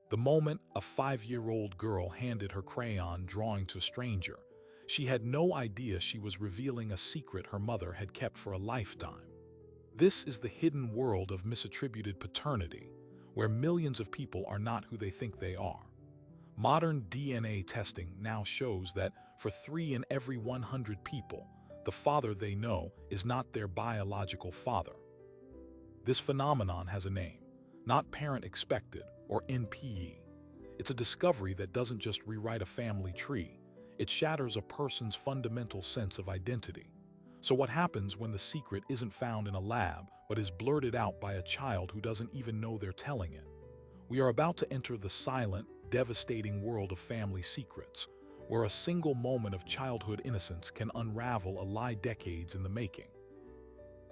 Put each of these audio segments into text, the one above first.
The moment a 5-year-old girl handed her crayon drawing to a stranger, she had no idea she was revealing a secret her mother had kept for a lifetime. This is the hidden world of misattributed paternity, where millions of people are not who they think they are. Modern DNA testing now shows that for 3 in every 100 people, the father they know is not their biological father. This phenomenon has a name, not parent expected, or NPE. It's a discovery that doesn't just rewrite a family tree, it shatters a person's fundamental sense of identity. So what happens when the secret isn't found in a lab, but is blurted out by a child who doesn't even know they're telling it? We are about to enter the silent, devastating world of family secrets, where a single moment of childhood innocence can unravel a lie decades in the making.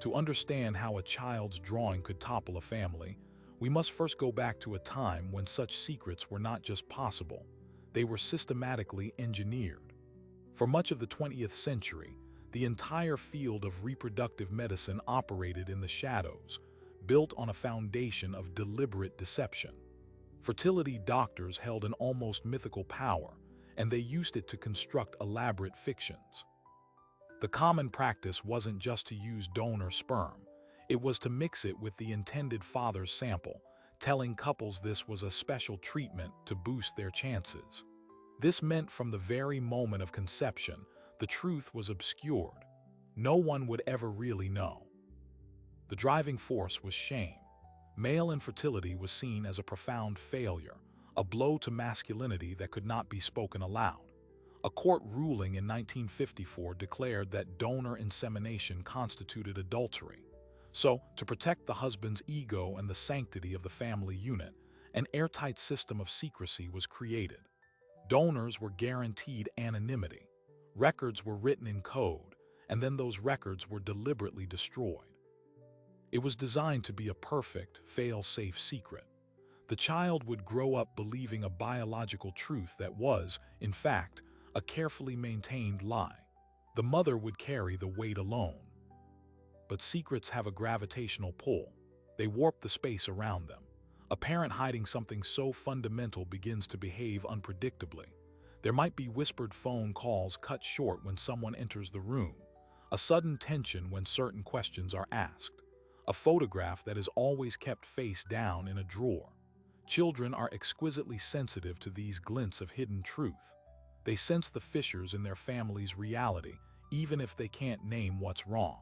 To understand how a child's drawing could topple a family, we must first go back to a time when such secrets were not just possible, they were systematically engineered. For much of the 20th century, the entire field of reproductive medicine operated in the shadows, built on a foundation of deliberate deception. Fertility doctors held an almost mythical power, and they used it to construct elaborate fictions. The common practice wasn't just to use donor sperm, it was to mix it with the intended father's sample, telling couples this was a special treatment to boost their chances. This meant from the very moment of conception, the truth was obscured. No one would ever really know. The driving force was shame. Male infertility was seen as a profound failure, a blow to masculinity that could not be spoken aloud. A court ruling in 1954 declared that donor insemination constituted adultery. So, to protect the husband's ego and the sanctity of the family unit, an airtight system of secrecy was created. Donors were guaranteed anonymity. Records were written in code, and then those records were deliberately destroyed. It was designed to be a perfect, fail-safe secret. The child would grow up believing a biological truth that was, in fact, a carefully maintained lie. The mother would carry the weight alone. But secrets have a gravitational pull. They warp the space around them. A parent hiding something so fundamental begins to behave unpredictably. There might be whispered phone calls cut short when someone enters the room, a sudden tension when certain questions are asked, a photograph that is always kept face down in a drawer. Children are exquisitely sensitive to these glints of hidden truth. They sense the fissures in their family's reality, even if they can't name what's wrong.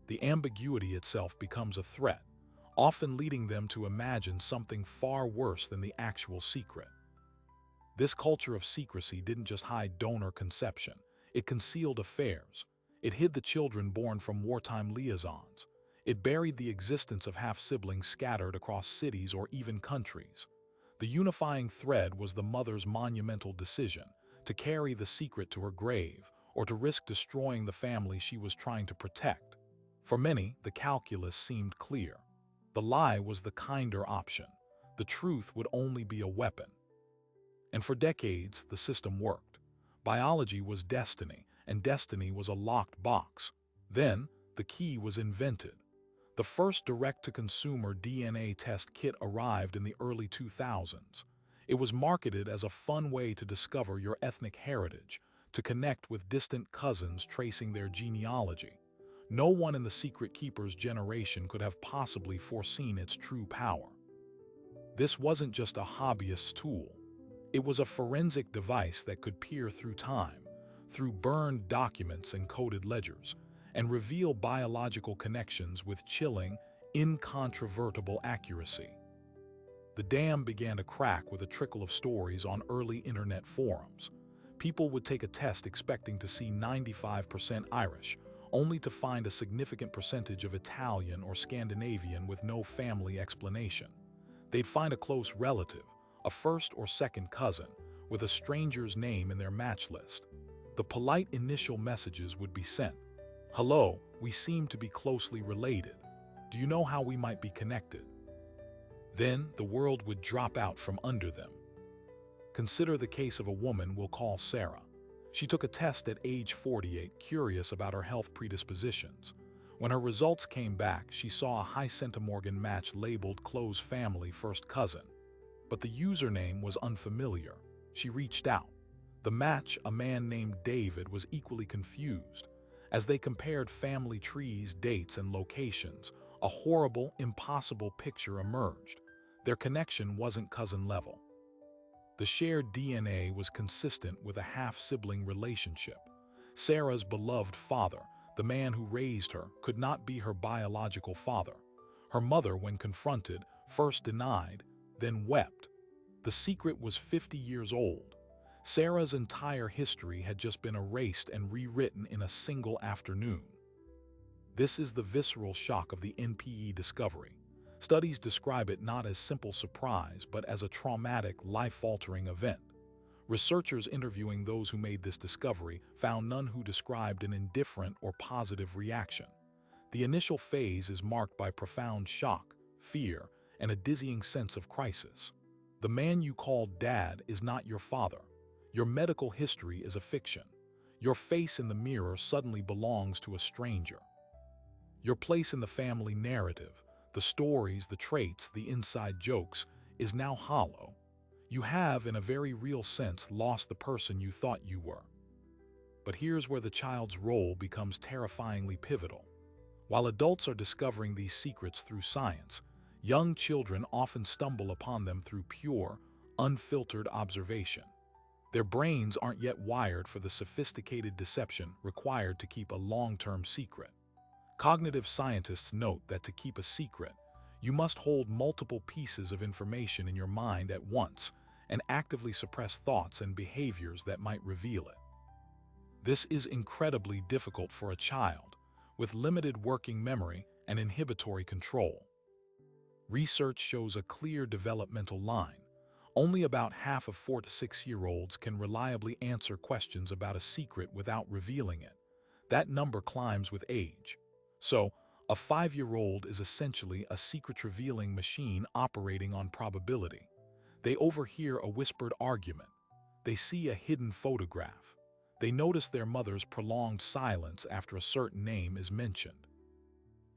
The ambiguity itself becomes a threat, often leading them to imagine something far worse than the actual secret. This culture of secrecy didn't just hide donor conception, it concealed affairs. It hid the children born from wartime liaisons. It buried the existence of half-siblings scattered across cities or even countries. The unifying thread was the mother's monumental decision to carry the secret to her grave or to risk destroying the family she was trying to protect. For many, the calculus seemed clear. The lie was the kinder option. The truth would only be a weapon. And for decades, the system worked. Biology was destiny, and destiny was a locked box. Then, the key was invented. The first direct-to-consumer DNA test kit arrived in the early 2000s. It was marketed as a fun way to discover your ethnic heritage, to connect with distant cousins tracing their genealogy. No one in the Secret Keeper's generation could have possibly foreseen its true power. This wasn't just a hobbyist's tool. It was a forensic device that could peer through time, through burned documents and coded ledgers, and reveal biological connections with chilling, incontrovertible accuracy. The dam began to crack with a trickle of stories on early internet forums. People would take a test expecting to see 95% Irish, only to find a significant percentage of Italian or Scandinavian with no family explanation. They'd find a close relative, a first or second cousin, with a stranger's name in their match list. The polite initial messages would be sent. "Hello, we seem to be closely related. Do you know how we might be connected?" Then the world would drop out from under them. Consider the case of a woman we'll call Sarah. She took a test at age 48, curious about her health predispositions. When her results came back, she saw a high centimorgan match labeled close family first cousin. but the username was unfamiliar. She reached out. The match, a man named David, was equally confused. As they compared family trees, dates, and locations, a horrible, impossible picture emerged. Their connection wasn't cousin level. The shared DNA was consistent with a half-sibling relationship. Sarah's beloved father, the man who raised her, could not be her biological father. Her mother, when confronted, first denied, then wept. The secret was 50 years old. Sarah's entire history had just been erased and rewritten in a single afternoon. This is the visceral shock of the NPE discovery. Studies describe it not as simple surprise, but as a traumatic, life-altering event. Researchers interviewing those who made this discovery found none who described an indifferent or positive reaction. The initial phase is marked by profound shock, fear, and a dizzying sense of crisis. The man you call dad is not your father. Your medical history is a fiction. Your face in the mirror suddenly belongs to a stranger. Your place in the family narrative, the stories, the traits, the inside jokes, is now hollow. You have, in a very real sense, lost the person you thought you were. But here's where the child's role becomes terrifyingly pivotal. While adults are discovering these secrets through science, young children often stumble upon them through pure, unfiltered observation. Their brains aren't yet wired for the sophisticated deception required to keep a long-term secret. Cognitive scientists note that to keep a secret, you must hold multiple pieces of information in your mind at once and actively suppress thoughts and behaviors that might reveal it. This is incredibly difficult for a child, with limited working memory and inhibitory control. Research shows a clear developmental line. Only about half of 4 to 6-year-olds can reliably answer questions about a secret without revealing it. That number climbs with age. So, a 5-year-old is essentially a secret-revealing machine operating on probability. They overhear a whispered argument. They see a hidden photograph. They notice their mother's prolonged silence after a certain name is mentioned.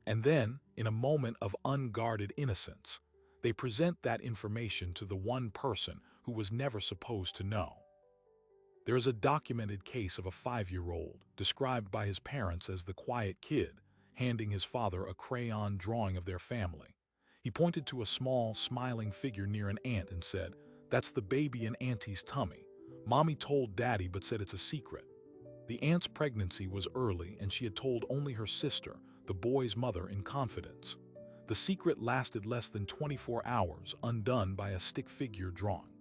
And then, in a moment of unguarded innocence, they present that information to the one person who was never supposed to know. There is a documented case of a 5-year-old, described by his parents as the quiet kid, handing his father a crayon drawing of their family. He pointed to a small, smiling figure near an ant and said, "That's the baby in Auntie's tummy. Mommy told Daddy but said it's a secret." The aunt's pregnancy was early and she had told only her sister, the boy's mother, in confidence. The secret lasted less than 24 hours, undone by a stick figure drawing.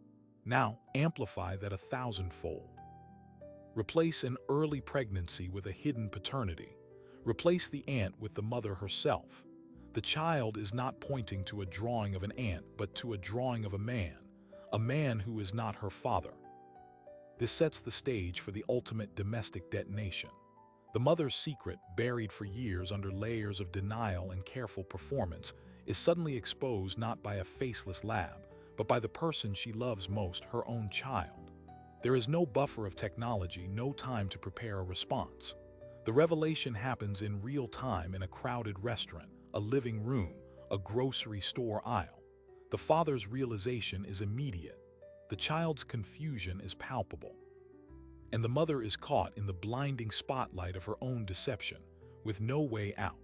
Now, amplify that 1,000-fold. Replace an early pregnancy with a hidden paternity. Replace the aunt with the mother herself. The child is not pointing to a drawing of an aunt, but to a drawing of a man who is not her father. This sets the stage for the ultimate domestic detonation. The mother's secret, buried for years under layers of denial and careful performance, is suddenly exposed not by a faceless lab, but by the person she loves most, her own child. There is no buffer of technology, no time to prepare a response. The revelation happens in real time in a crowded restaurant, a living room, a grocery store aisle. The father's realization is immediate. The child's confusion is palpable. And the mother is caught in the blinding spotlight of her own deception, with no way out.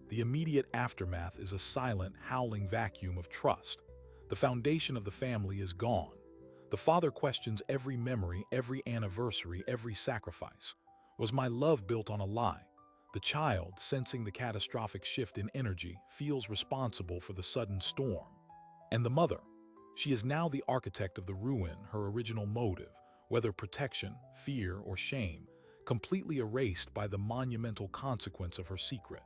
The immediate aftermath is a silent, howling vacuum of trust. The foundation of the family is gone. The father questions every memory, every anniversary, every sacrifice. Was my love built on a lie? The child, sensing the catastrophic shift in energy, feels responsible for the sudden storm. And the mother, she is now the architect of the ruin, her original motive, whether protection, fear, or shame, completely erased by the monumental consequence of her secret.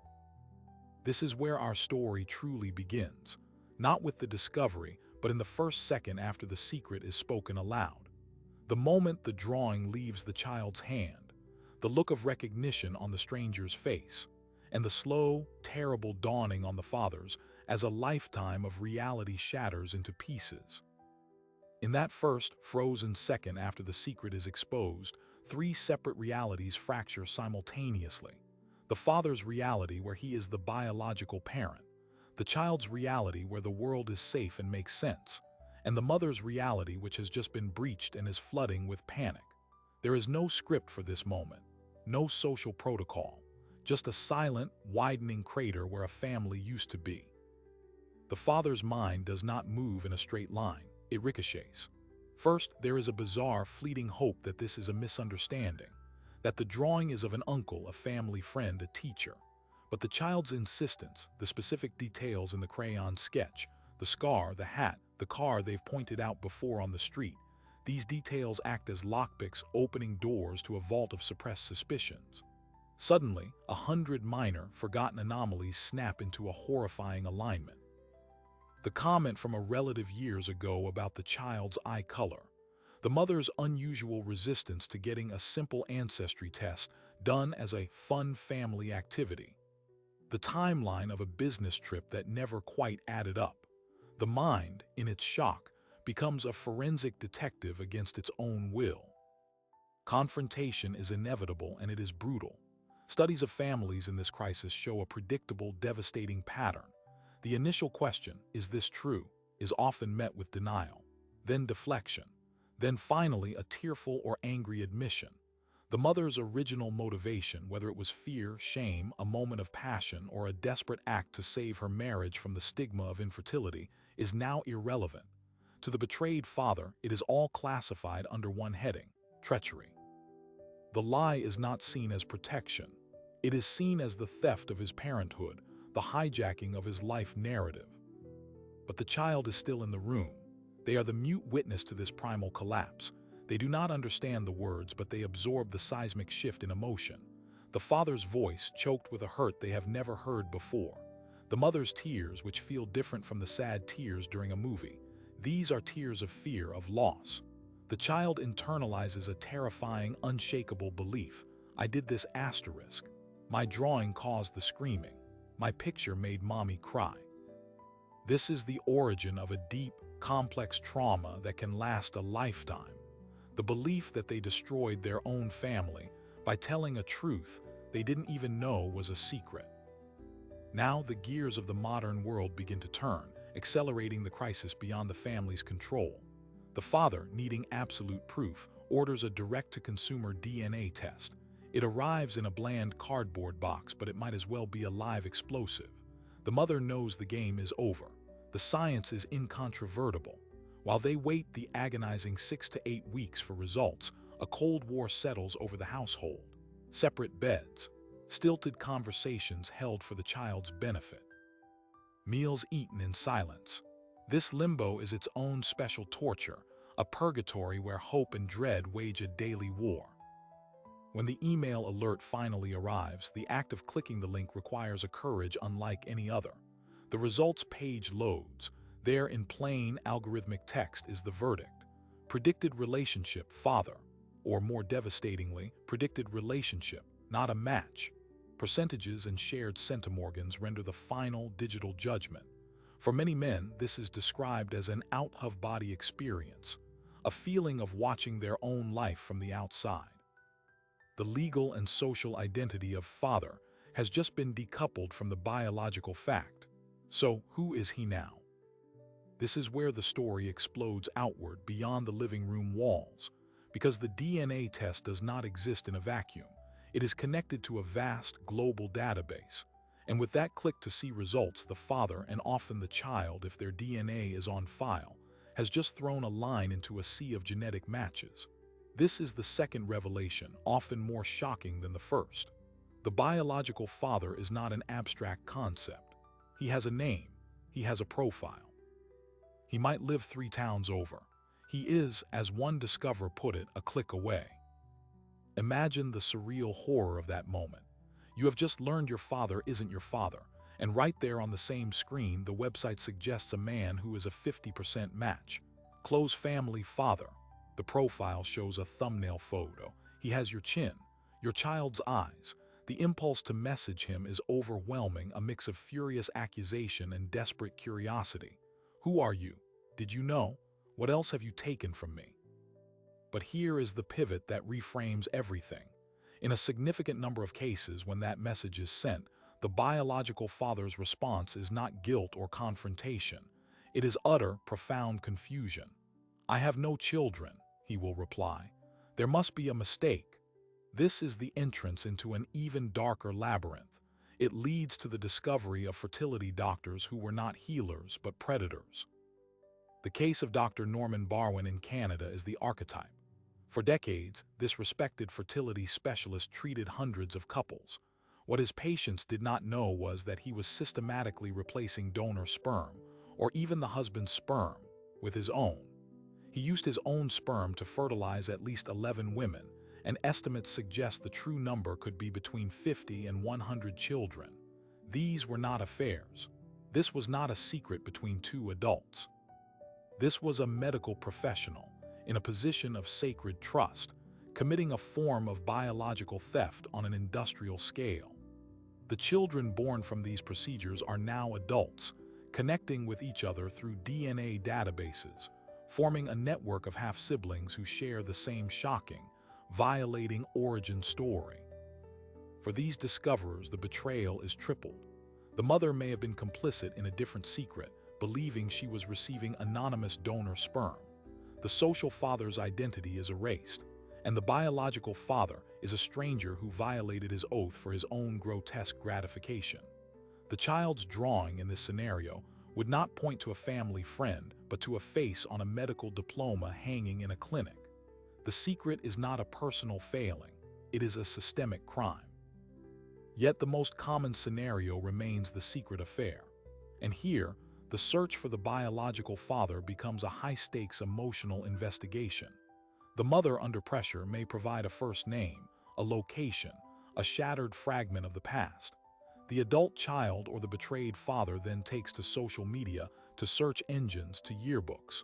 This is where our story truly begins, not with the discovery, but in the first second after the secret is spoken aloud. The moment the drawing leaves the child's hand, the look of recognition on the stranger's face, and the slow, terrible dawning on the father's as a lifetime of reality shatters into pieces. In that first, frozen second after the secret is exposed, 3 separate realities fracture simultaneously. The father's reality, where he is the biological parent. The child's reality, where the world is safe and makes sense. and the mother's reality which has just been breached and is flooding with panic. There is no script for this moment, no social protocol, just a silent, widening crater where a family used to be. The father's mind does not move in a straight line, it ricochets. First, there is a bizarre, fleeting hope that this is a misunderstanding, that the drawing is of an uncle, a family friend, a teacher. But the child's insistence, the specific details in the crayon sketch, the scar, the hat, the car they've pointed out before on the street, these details act as lockpicks opening doors to a vault of suppressed suspicions. Suddenly, 100 minor, forgotten anomalies snap into a horrifying alignment. The comment from a relative years ago about the child's eye color, the mother's unusual resistance to getting a simple ancestry test done as a fun family activity, the timeline of a business trip that never quite added up. The mind, in its shock, becomes a forensic detective against its own will. Confrontation is inevitable and it is brutal. Studies of families in this crisis show a predictable, devastating pattern. The initial question, "Is this true?" is often met with denial, then deflection, then finally a tearful or angry admission. The mother's original motivation, whether it was fear, shame, a moment of passion, or a desperate act to save her marriage from the stigma of infertility, is now irrelevant. To the betrayed father, it is all classified under one heading: treachery. The lie is not seen as protection. It is seen as the theft of his parenthood, the hijacking of his life narrative. But the child is still in the room. They are the mute witness to this primal collapse. They do not understand the words, but they absorb the seismic shift in emotion. The father's voice, choked with a hurt they have never heard before. The mother's tears, which feel different from the sad tears during a movie. These are tears of fear, of loss. The child internalizes a terrifying, unshakable belief. I did this asterisk. My drawing caused the screaming. My picture made mommy cry. This is the origin of a deep, complex trauma that can last a lifetime. The belief that they destroyed their own family by telling a truth they didn't even know was a secret. Now the gears of the modern world begin to turn, accelerating the crisis beyond the family's control. The father, needing absolute proof, orders a direct-to-consumer DNA test. It arrives in a bland cardboard box, but it might as well be a live explosive. The mother knows the game is over. The science is incontrovertible. While they wait the agonizing 6 to 8 weeks for results, a Cold War settles over the household. Separate beds, stilted conversations held for the child's benefit, meals eaten in silence. This limbo is its own special torture, a purgatory where hope and dread wage a daily war. When the email alert finally arrives, the act of clicking the link requires a courage unlike any other. The results page loads. There in plain, algorithmic text is the verdict. Predicted relationship, father. Or more devastatingly, predicted relationship, not a match. Percentages and shared centimorgans render the final digital judgment. For many men, this is described as an out-of-body experience, a feeling of watching their own life from the outside. The legal and social identity of father has just been decoupled from the biological fact. So, who is he now? This is where the story explodes outward beyond the living room walls, because the DNA test does not exist in a vacuum. It is connected to a vast global database. And with that click to see results, the father, and often the child if their DNA is on file, has just thrown a line into a sea of genetic matches. This is the second revelation, often more shocking than the first. The biological father is not an abstract concept. He has a name. He has a profile. He might live 3 towns over. He is, as one discoverer put it, a click away. Imagine the surreal horror of that moment. You have just learned your father isn't your father, and right there on the same screen, the website suggests a man who is a 50% match. Close family father. The profile shows a thumbnail photo. He has your chin, your child's eyes. The impulse to message him is overwhelming, a mix of furious accusation and desperate curiosity. Who are you? Did you know? What else have you taken from me? But here is the pivot that reframes everything. In a significant number of cases, when that message is sent, the biological father's response is not guilt or confrontation. It is utter, profound confusion. "I have no children," he will reply. "There must be a mistake." This is the entrance into an even darker labyrinth. It leads to the discovery of fertility doctors who were not healers but predators. The case of Dr. Norman Barwin in Canada is the archetype. For decades, this respected fertility specialist treated hundreds of couples. What his patients did not know was that he was systematically replacing donor sperm, or even the husband's sperm, with his own. He used his own sperm to fertilize at least 11 women, and estimates suggest the true number could be between 50 and 100 children. These were not affairs. This was not a secret between two adults. This was a medical professional, in a position of sacred trust, committing a form of biological theft on an industrial scale. The children born from these procedures are now adults, connecting with each other through DNA databases, forming a network of half-siblings who share the same shocking, violating origin story. For these discoverers, the betrayal is tripled. The mother may have been complicit in a different secret, believing she was receiving anonymous donor sperm. The social father's identity is erased, and the biological father is a stranger who violated his oath for his own grotesque gratification. The child's drawing in this scenario would not point to a family friend, but to a face on a medical diploma hanging in a clinic. The secret is not a personal failing, it is a systemic crime. Yet the most common scenario remains the secret affair. And here, the search for the biological father becomes a high-stakes emotional investigation. The mother under pressure may provide a first name, a location, a shattered fragment of the past. The adult child or the betrayed father then takes to social media, to search engines, to yearbooks.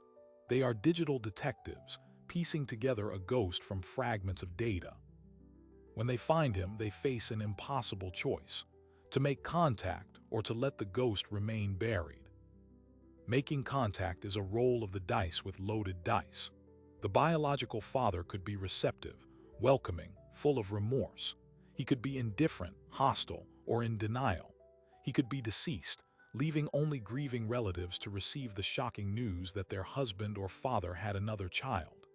They are digital detectives, piecing together a ghost from fragments of data. When they find him, they face an impossible choice: to make contact or to let the ghost remain buried. Making contact is a roll of the dice with loaded dice. The biological father could be receptive, welcoming, full of remorse. He could be indifferent, hostile, or in denial. He could be deceased, leaving only grieving relatives to receive the shocking news that their husband or father had another child.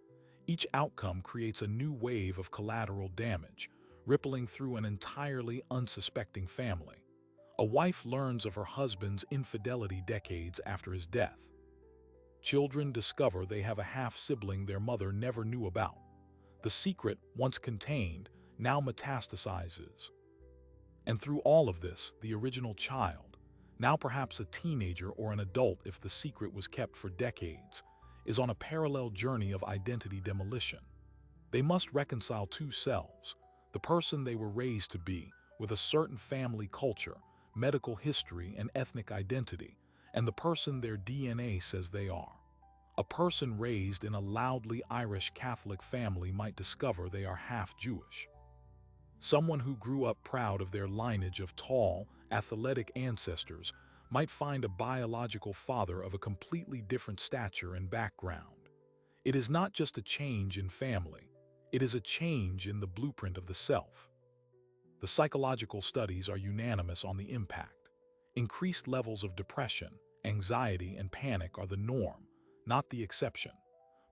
Each outcome creates a new wave of collateral damage, rippling through an entirely unsuspecting family. A wife learns of her husband's infidelity decades after his death. Children discover they have a half-sibling their mother never knew about. The secret, once contained, now metastasizes. And through all of this, the original child, now perhaps a teenager or an adult if the secret was kept for decades, is on a parallel journey of identity demolition. They must reconcile two selves: the person they were raised to be, with a certain family culture, medical history, and ethnic identity, and the person their DNA says they are. A person raised in a loudly Irish Catholic family might discover they are half Jewish. Someone who grew up proud of their lineage of tall, athletic ancestors might find a biological father of a completely different stature and background. It is not just a change in family, it is a change in the blueprint of the self. The psychological studies are unanimous on the impact. Increased levels of depression, anxiety, and panic are the norm, not the exception.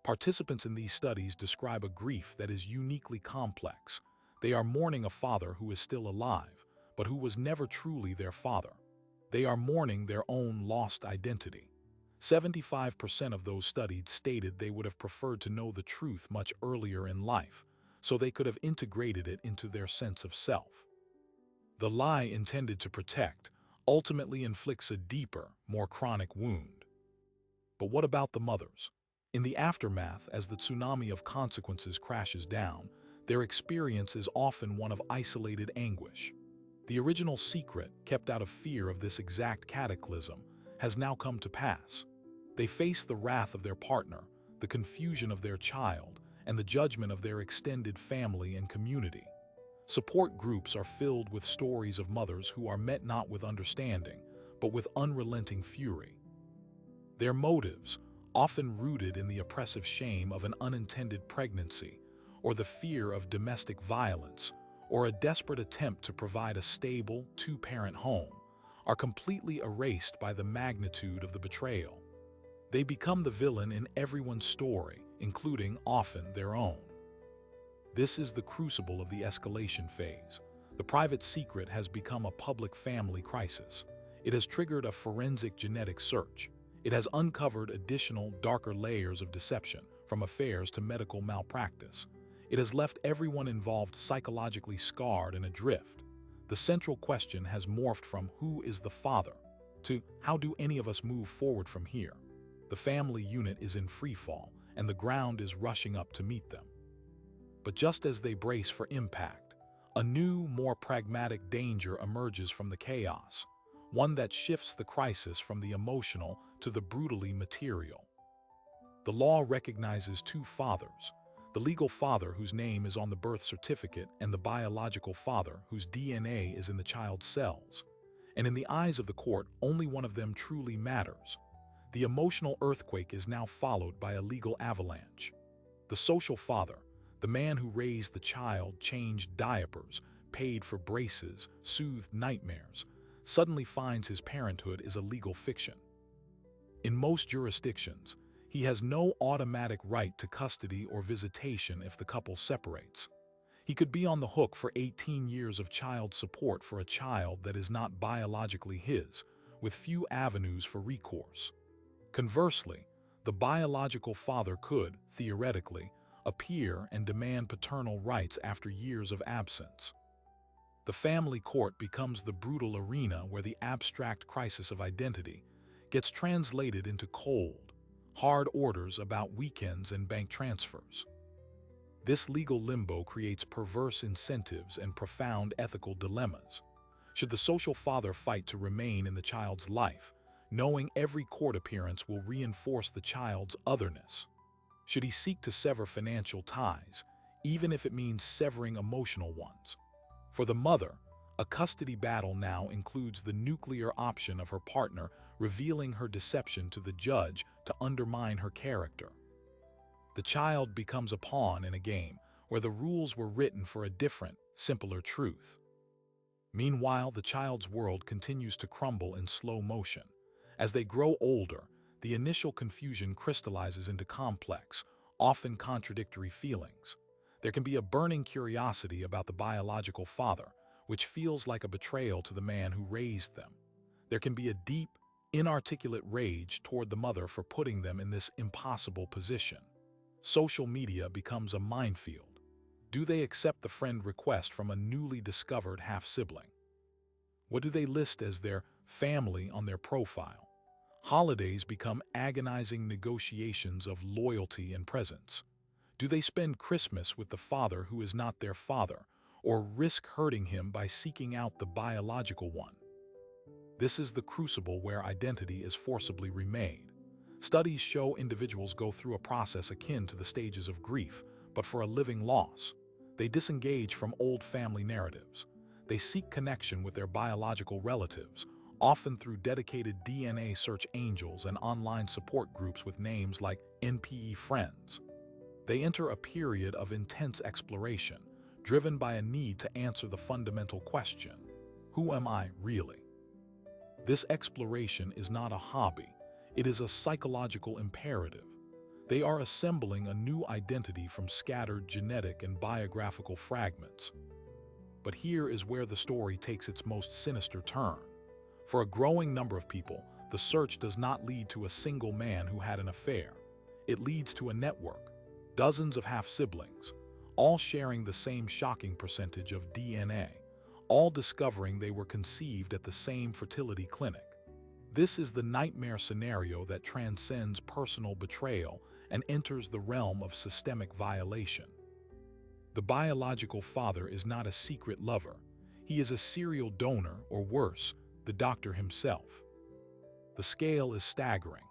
Participants in these studies describe a grief that is uniquely complex. They are mourning a father who is still alive, but who was never truly their father. They are mourning their own lost identity. 75% of those studied stated they would have preferred to know the truth much earlier in life, so they could have integrated it into their sense of self. The lie intended to protect ultimately inflicts a deeper, more chronic wound. But what about the mothers? In the aftermath, as the tsunami of consequences crashes down, their experience is often one of isolated anguish. The original secret, kept out of fear of this exact cataclysm, has now come to pass. They face the wrath of their partner, the confusion of their child, and the judgment of their extended family and community. Support groups are filled with stories of mothers who are met not with understanding, but with unrelenting fury. Their motives, often rooted in the oppressive shame of an unintended pregnancy, or the fear of domestic violence, or a desperate attempt to provide a stable, two-parent home, are completely erased by the magnitude of the betrayal. They become the villain in everyone's story, including often their own. This is the crucible of the escalation phase. The private secret has become a public family crisis. It has triggered a forensic genetic search. It has uncovered additional, darker layers of deception, from affairs to medical malpractice. It has left everyone involved psychologically scarred and adrift. The central question has morphed from who is the father to how do any of us move forward from here. The family unit is in freefall, and the ground is rushing up to meet them. But just as they brace for impact, a new, more pragmatic danger emerges from the chaos, one that shifts the crisis from the emotional to the brutally material. The law recognizes two fathers: the legal father whose name is on the birth certificate and the biological father whose DNA is in the child's cells. And in the eyes of the court, only one of them truly matters. The emotional earthquake is now followed by a legal avalanche. The social father, the man who raised the child, changed diapers, paid for braces, soothed nightmares, suddenly finds his parenthood is a legal fiction. In most jurisdictions, he has no automatic right to custody or visitation if the couple separates. He could be on the hook for 18 years of child support for a child that is not biologically his, with few avenues for recourse. Conversely, the biological father could, theoretically, appear and demand paternal rights after years of absence. The family court becomes the brutal arena where the abstract crisis of identity gets translated into cold, hard orders about weekends and bank transfers. This legal limbo creates perverse incentives and profound ethical dilemmas. Should the social father fight to remain in the child's life, knowing every court appearance will reinforce the child's otherness? Should he seek to sever financial ties, even if it means severing emotional ones? For the mother, a custody battle now includes the nuclear option of her partner revealing her deception to the judge to undermine her character. The child becomes a pawn in a game where the rules were written for a different, simpler truth. Meanwhile, the child's world continues to crumble in slow motion. As they grow older, the initial confusion crystallizes into complex, often contradictory feelings. There can be a burning curiosity about the biological father, which feels like a betrayal to the man who raised them. There can be a deep, inarticulate rage toward the mother for putting them in this impossible position. Social media becomes a minefield. Do they accept the friend request from a newly discovered half-sibling? What do they list as their family on their profile? Holidays become agonizing negotiations of loyalty and presence. Do they spend Christmas with the father who is not their father, or risk hurting him by seeking out the biological one? This is the crucible where identity is forcibly remade. Studies show individuals go through a process akin to the stages of grief, but for a living loss. They disengage from old family narratives. They seek connection with their biological relatives, often through dedicated DNA search angels and online support groups with names like NPE Friends. They enter a period of intense exploration, driven by a need to answer the fundamental question: who am I really? This exploration is not a hobby. It is a psychological imperative. They are assembling a new identity from scattered genetic and biographical fragments. But here is where the story takes its most sinister turn. For a growing number of people, the search does not lead to a single man who had an affair. It leads to a network, dozens of half-siblings, all sharing the same shocking percentage of DNA, all discovering they were conceived at the same fertility clinic. This is the nightmare scenario that transcends personal betrayal and enters the realm of systemic violation. The biological father is not a secret lover. He is a serial donor, or worse, the doctor himself. The scale is staggering.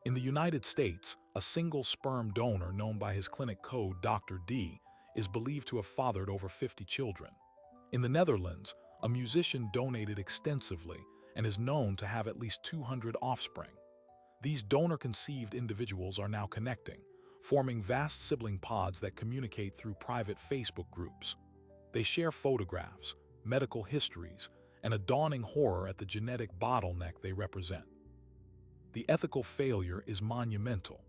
In the United States, a single sperm donor known by his clinic code Dr. D is believed to have fathered over 50 children. In the Netherlands, a musician donated extensively and is known to have at least 200 offspring. These donor-conceived individuals are now connecting, forming vast sibling pods that communicate through private Facebook groups. They share photographs, medical histories, and a dawning horror at the genetic bottleneck they represent. The ethical failure is monumental.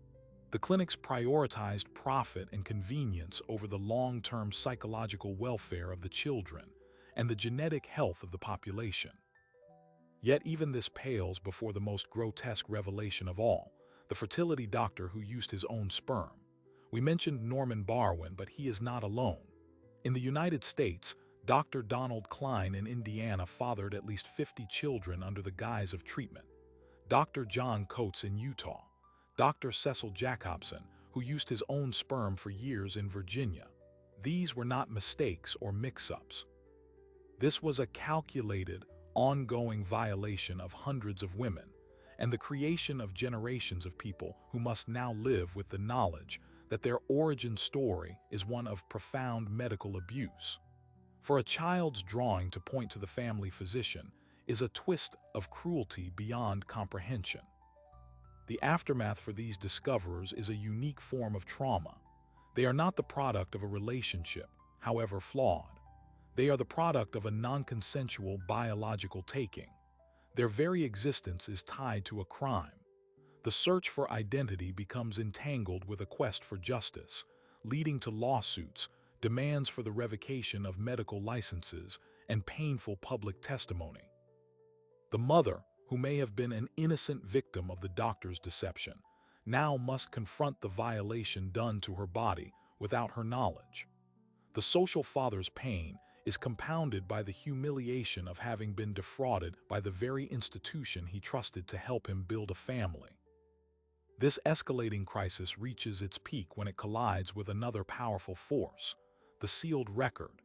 The clinics prioritized profit and convenience over the long-term psychological welfare of the children and the genetic health of the population. Yet even this pales before the most grotesque revelation of all, the fertility doctor who used his own sperm. We mentioned Norman Barwin, but he is not alone. In the United States, Dr. Donald Klein in Indiana fathered at least 50 children under the guise of treatment. Dr. John Coates in Utah, Dr. Cecil Jacobson, who used his own sperm for years in Virginia. These were not mistakes or mix-ups. This was a calculated, ongoing violation of hundreds of women, and the creation of generations of people who must now live with the knowledge that their origin story is one of profound medical abuse. For a child's drawing to point to the family physician is a twist of cruelty beyond comprehension. The aftermath for these discoverers is a unique form of trauma. They are not the product of a relationship, however flawed. They are the product of a non-consensual biological taking. Their very existence is tied to a crime. The search for identity becomes entangled with a quest for justice, leading to lawsuits, demands for the revocation of medical licenses, and painful public testimony. The mother, who may have been an innocent victim of the doctor's deception, now must confront the violation done to her body without her knowledge. The social father's pain is compounded by the humiliation of having been defrauded by the very institution he trusted to help him build a family. This escalating crisis reaches its peak when it collides with another powerful force, the sealed record.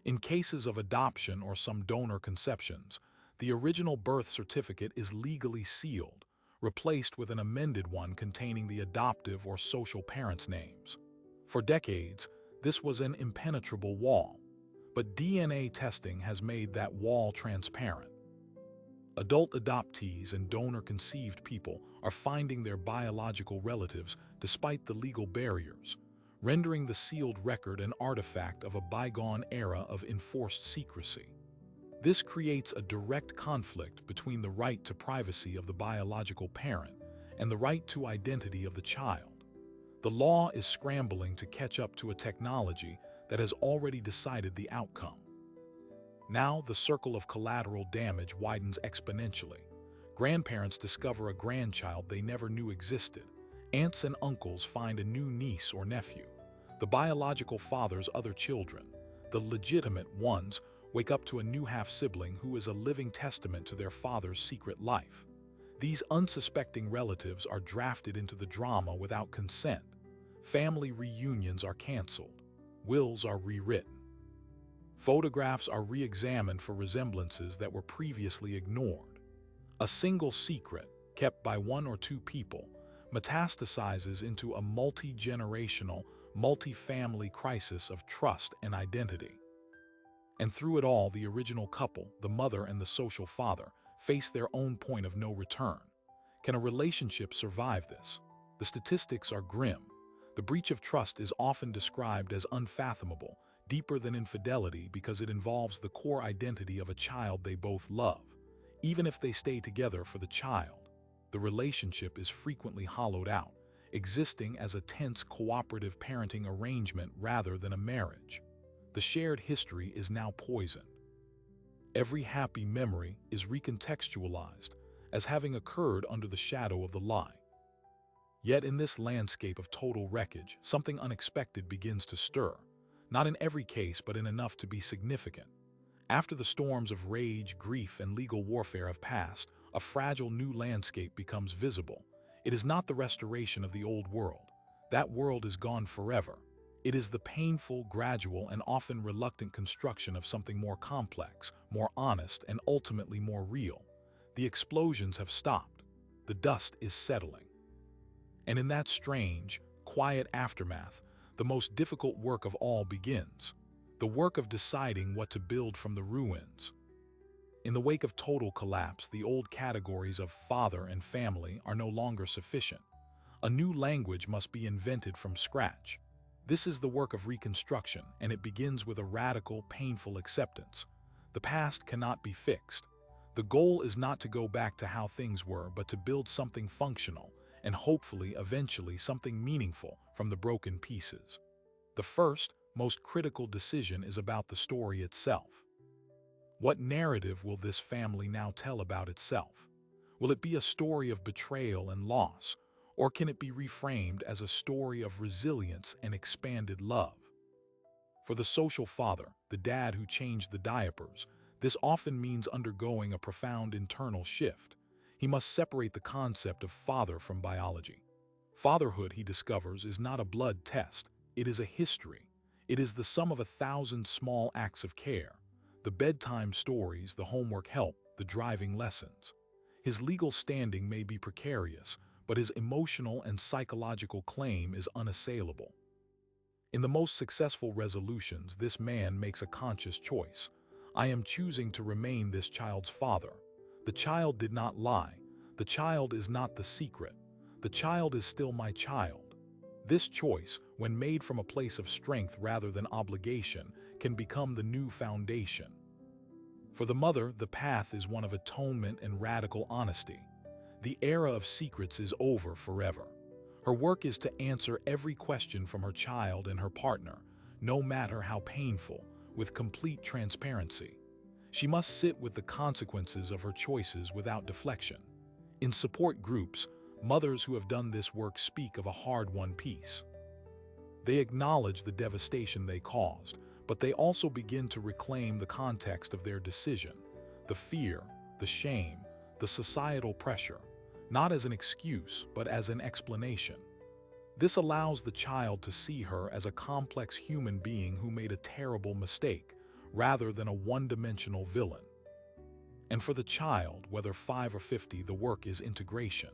In cases of adoption or some donor conceptions, the original birth certificate is legally sealed, replaced with an amended one containing the adoptive or social parents' names. For decades, this was an impenetrable wall, but DNA testing has made that wall transparent. Adult adoptees and donor-conceived people are finding their biological relatives despite the legal barriers, rendering the sealed record an artifact of a bygone era of enforced secrecy. This creates a direct conflict between the right to privacy of the biological parent and the right to identity of the child. The law is scrambling to catch up to a technology that has already decided the outcome. Now the circle of collateral damage widens exponentially. Grandparents discover a grandchild they never knew existed. Aunts and uncles find a new niece or nephew. The biological father's other children, the legitimate ones, wake up to a new half-sibling who is a living testament to their father's secret life. These unsuspecting relatives are drafted into the drama without consent. Family reunions are canceled. Wills are rewritten. Photographs are re-examined for resemblances that were previously ignored. A single secret, kept by one or two people, metastasizes into a multi-generational, multi-family crisis of trust and identity. And through it all, the original couple, the mother and the social father, face their own point of no return. Can a relationship survive this? The statistics are grim. The breach of trust is often described as unfathomable, deeper than infidelity because it involves the core identity of a child they both love. Even if they stay together for the child, the relationship is frequently hollowed out, existing as a tense cooperative parenting arrangement rather than a marriage. The shared history is now poisoned. Every happy memory is recontextualized as having occurred under the shadow of the lie. Yet in this landscape of total wreckage, something unexpected begins to stir. Not in every case, but in enough to be significant. After the storms of rage, grief, and legal warfare have passed, a fragile new landscape becomes visible. It is not the restoration of the old world. That world is gone forever. It is the painful, gradual, and often reluctant construction of something more complex, more honest, and ultimately more real. The explosions have stopped. The dust is settling. And in that strange, quiet aftermath, the most difficult work of all begins. The work of deciding what to build from the ruins. In the wake of total collapse, the old categories of father and family are no longer sufficient. A new language must be invented from scratch. This is the work of reconstruction, and it begins with a radical, painful acceptance. The past cannot be fixed. The goal is not to go back to how things were, but to build something functional and hopefully eventually something meaningful from the broken pieces. The first, most critical decision is about the story itself. What narrative will this family now tell about itself? Will it be a story of betrayal and loss, or can it be reframed as a story of resilience and expanded love? For the social father, the dad who changed the diapers, this often means undergoing a profound internal shift. He must separate the concept of father from biology. Fatherhood, he discovers, is not a blood test. It is a history. It is the sum of 1,000 small acts of care. The bedtime stories, the homework help, the driving lessons. His legal standing may be precarious, but his emotional and psychological claim is unassailable. In the most successful resolutions, this man makes a conscious choice. I am choosing to remain this child's father. The child did not lie. The child is not the secret. The child is still my child. This choice, when made from a place of strength rather than obligation, can become the new foundation. For the mother, the path is one of atonement and radical honesty. The era of secrets is over forever. Her work is to answer every question from her child and her partner, no matter how painful, with complete transparency. She must sit with the consequences of her choices without deflection. In support groups, mothers who have done this work speak of a hard-won peace. They acknowledge the devastation they caused, but they also begin to reclaim the context of their decision, the fear, the shame, the societal pressure, not as an excuse, but as an explanation. This allows the child to see her as a complex human being who made a terrible mistake, rather than a one-dimensional villain. And for the child, whether 5 or 50, the work is integration.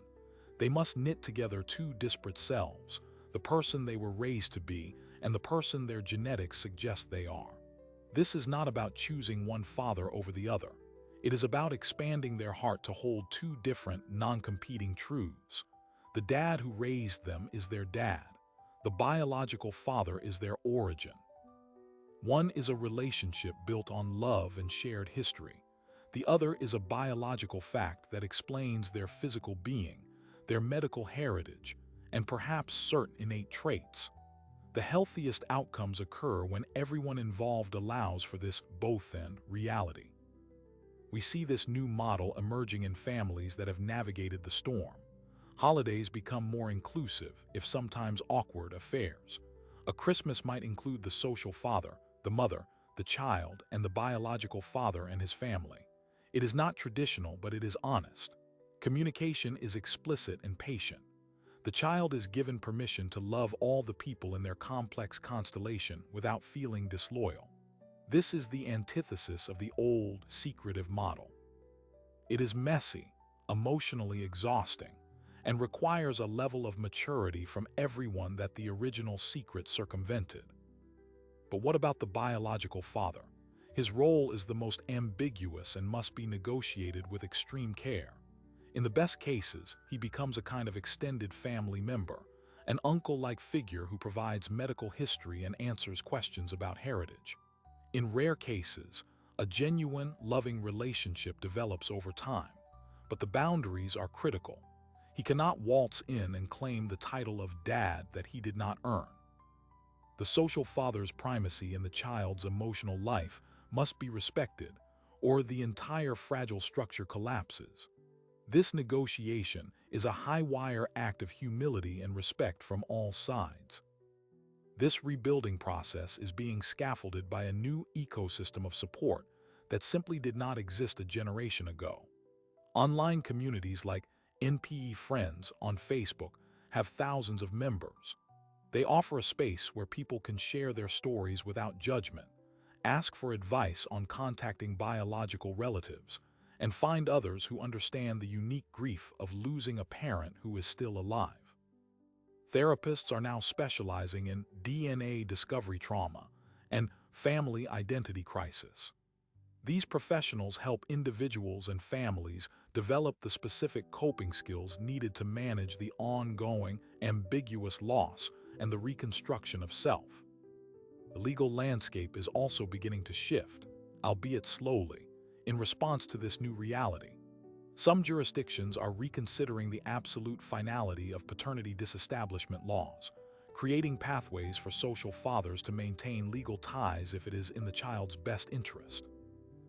They must knit together two disparate selves, the person they were raised to be and the person their genetics suggest they are. This is not about choosing one father over the other. It is about expanding their heart to hold two different, non-competing truths. The dad who raised them is their dad. The biological father is their origin. One is a relationship built on love and shared history. The other is a biological fact that explains their physical being, their medical heritage, and perhaps certain innate traits. The healthiest outcomes occur when everyone involved allows for this both-and reality. We see this new model emerging in families that have navigated the storm. Holidays become more inclusive, if sometimes awkward, affairs. A Christmas might include the social father, the mother, the child, and the biological father and his family. It is not traditional, but it is honest. Communication is explicit and patient. The child is given permission to love all the people in their complex constellation without feeling disloyal. This is the antithesis of the old, secretive model. It is messy, emotionally exhausting, and requires a level of maturity from everyone that the original secret circumvented. But what about the biological father? His role is the most ambiguous and must be negotiated with extreme care. In the best cases, he becomes a kind of extended family member, an uncle-like figure who provides medical history and answers questions about heritage. In rare cases, a genuine, loving relationship develops over time, but the boundaries are critical. He cannot waltz in and claim the title of dad that he did not earn. The social father's primacy in the child's emotional life must be respected, or the entire fragile structure collapses. This negotiation is a high-wire act of humility and respect from all sides. This rebuilding process is being scaffolded by a new ecosystem of support that simply did not exist a generation ago. Online communities like NPE Friends on Facebook have thousands of members. They offer a space where people can share their stories without judgment, ask for advice on contacting biological relatives, and find others who understand the unique grief of losing a parent who is still alive. Therapists are now specializing in DNA discovery trauma and family identity crisis. These professionals help individuals and families develop the specific coping skills needed to manage the ongoing, ambiguous loss and the reconstruction of self. The legal landscape is also beginning to shift, albeit slowly. in response to this new reality. Some jurisdictions are reconsidering the absolute finality of paternity disestablishment laws, creating pathways for social fathers to maintain legal ties if it is in the child's best interest.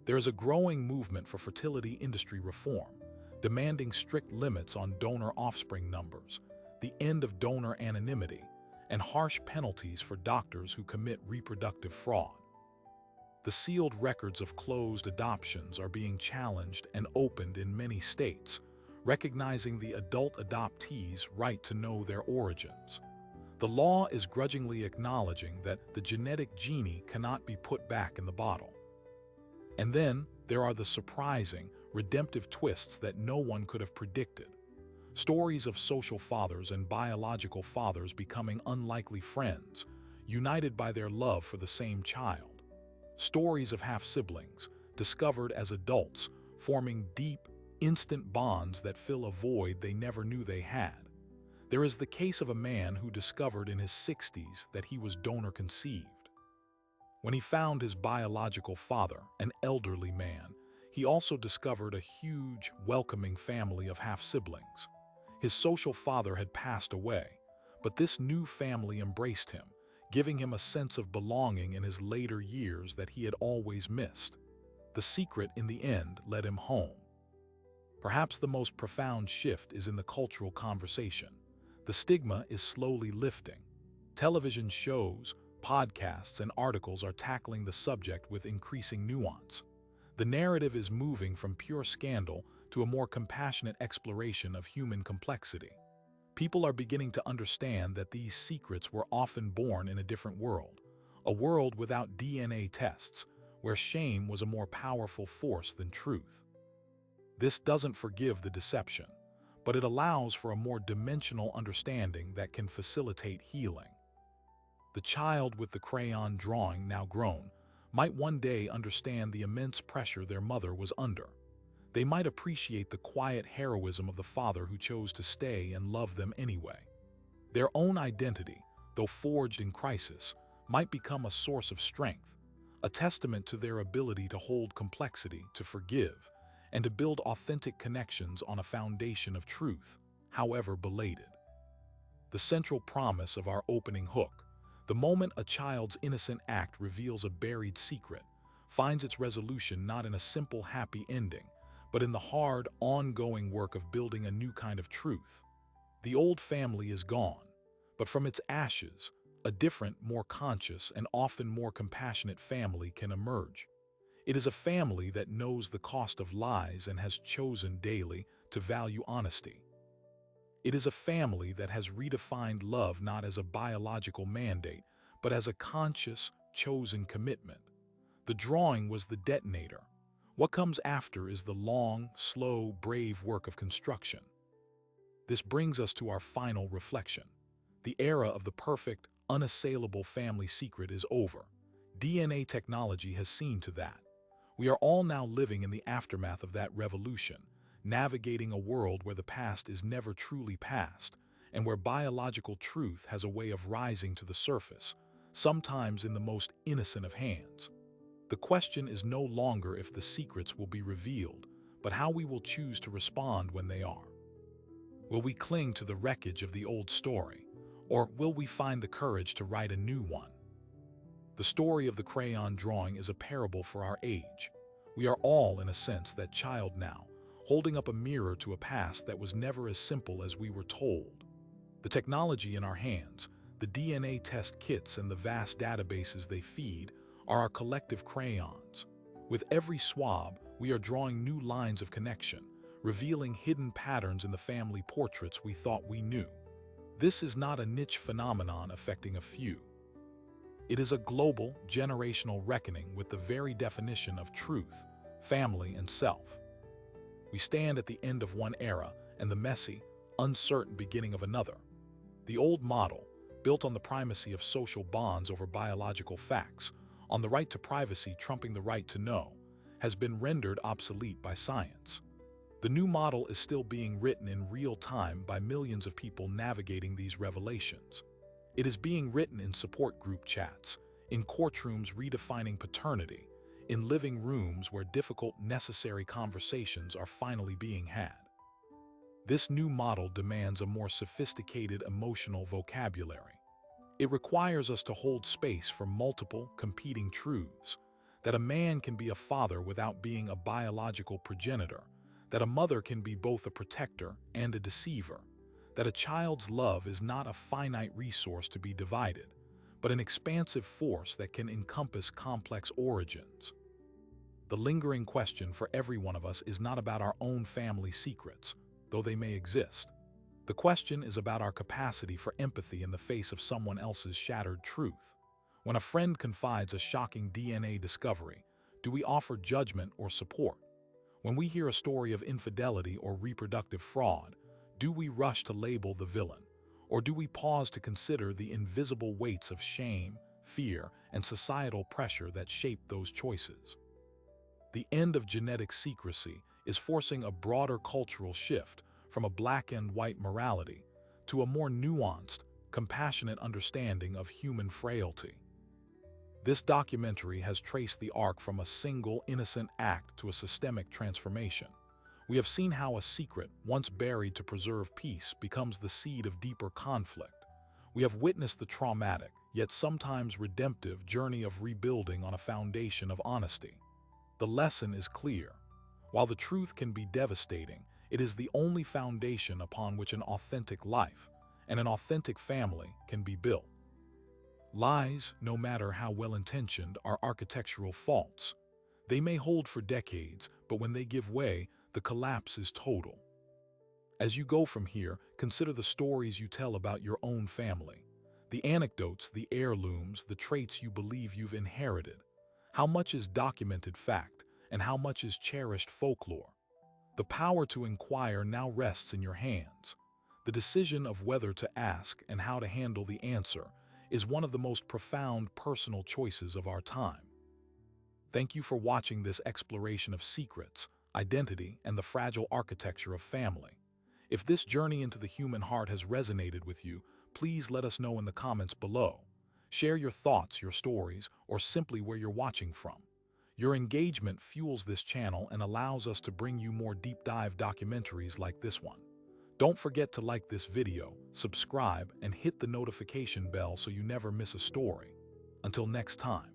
There is a growing movement for fertility industry reform, demanding strict limits on donor offspring numbers, the end of donor anonymity, and harsh penalties for doctors who commit reproductive fraud. The sealed records of closed adoptions are being challenged and opened in many states, recognizing the adult adoptee's right to know their origins. The law is grudgingly acknowledging that the genetic genie cannot be put back in the bottle. And then there are the surprising, redemptive twists that no one could have predicted. Stories of social fathers and biological fathers becoming unlikely friends, united by their love for the same child. Stories of half-siblings, discovered as adults, forming deep, instant bonds that fill a void they never knew they had. There is the case of a man who discovered in his 60s that he was donor-conceived. When he found his biological father, an elderly man, he also discovered a huge, welcoming family of half-siblings. His social father had passed away, but this new family embraced him, giving him a sense of belonging in his later years that he had always missed. The secret, in the end, led him home. Perhaps the most profound shift is in the cultural conversation. The stigma is slowly lifting. Television shows, podcasts, and articles are tackling the subject with increasing nuance. The narrative is moving from pure scandal to a more compassionate exploration of human complexity. People are beginning to understand that these secrets were often born in a different world, a world without DNA tests, where shame was a more powerful force than truth. This doesn't forgive the deception, but it allows for a more dimensional understanding that can facilitate healing. The child with the crayon drawing, now grown, might one day understand the immense pressure their mother was under. They might appreciate the quiet heroism of the father who chose to stay and love them anyway. Their own identity, though forged in crisis, might become a source of strength, a testament to their ability to hold complexity, to forgive, and to build authentic connections on a foundation of truth, however belated. The central promise of our opening hook, the moment a child's innocent act reveals a buried secret, finds its resolution not in a simple happy ending, but in the hard, ongoing work of building a new kind of truth. The old family is gone, but from its ashes, a different, more conscious, and often more compassionate family can emerge. It is a family that knows the cost of lies and has chosen daily to value honesty. It is a family that has redefined love not as a biological mandate, but as a conscious, chosen commitment. The drawing was the detonator. What comes after is the long, slow, brave work of construction. This brings us to our final reflection. The era of the perfect, unassailable family secret is over. DNA technology has seen to that. We are all now living in the aftermath of that revolution, navigating a world where the past is never truly past, and where biological truth has a way of rising to the surface, sometimes in the most innocent of hands. The question is no longer if the secrets will be revealed, but how we will choose to respond when they are. Will we cling to the wreckage of the old story, or will we find the courage to write a new one? The story of the crayon drawing is a parable for our age. We are all, in a sense, that child now, holding up a mirror to a past that was never as simple as we were told. The technology in our hands, the DNA test kits and the vast databases they feed, are our collective crayons. With every swab, we are drawing new lines of connection, revealing hidden patterns in the family portraits we thought we knew. This is not a niche phenomenon affecting a few. It is a global, generational reckoning with the very definition of truth, family, and self. We stand at the end of one era and the messy, uncertain beginning of another. The old model, built on the primacy of social bonds over biological facts, on the right to privacy trumping the right to know, has been rendered obsolete by science. The new model is still being written in real time by millions of people navigating these revelations. It is being written in support group chats, in courtrooms redefining paternity, in living rooms where difficult, necessary conversations are finally being had. This new model demands a more sophisticated emotional vocabulary. It requires us to hold space for multiple, competing truths, that a man can be a father without being a biological progenitor, that a mother can be both a protector and a deceiver, that a child's love is not a finite resource to be divided, but an expansive force that can encompass complex origins. The lingering question for every one of us is not about our own family secrets, though they may exist. The question is about our capacity for empathy in the face of someone else's shattered truth. When a friend confides a shocking DNA discovery, do we offer judgment or support? When we hear a story of infidelity or reproductive fraud, do we rush to label the villain? Or do we pause to consider the invisible weights of shame, fear, and societal pressure that shape those choices? The end of genetic secrecy is forcing a broader cultural shift from a black and white morality to a more nuanced, compassionate understanding of human frailty. This documentary has traced the arc from a single, innocent act to a systemic transformation. We have seen how a secret, once buried to preserve peace, becomes the seed of deeper conflict. We have witnessed the traumatic, yet sometimes redemptive, journey of rebuilding on a foundation of honesty. The lesson is clear. While the truth can be devastating, it is the only foundation upon which an authentic life and an authentic family can be built. Lies, no matter how well-intentioned, are architectural faults. They may hold for decades, but when they give way, the collapse is total. As you go from here, consider the stories you tell about your own family, the anecdotes, the heirlooms, the traits you believe you've inherited. How much is documented fact, and how much is cherished folklore? The power to inquire now rests in your hands. The decision of whether to ask and how to handle the answer is one of the most profound personal choices of our time. Thank you for watching this exploration of secrets, identity, and the fragile architecture of family. If this journey into the human heart has resonated with you, please let us know in the comments below. Share your thoughts, your stories, or simply where you're watching from. Your engagement fuels this channel and allows us to bring you more deep dive documentaries like this one. Don't forget to like this video, subscribe, and hit the notification bell so you never miss a story. Until next time.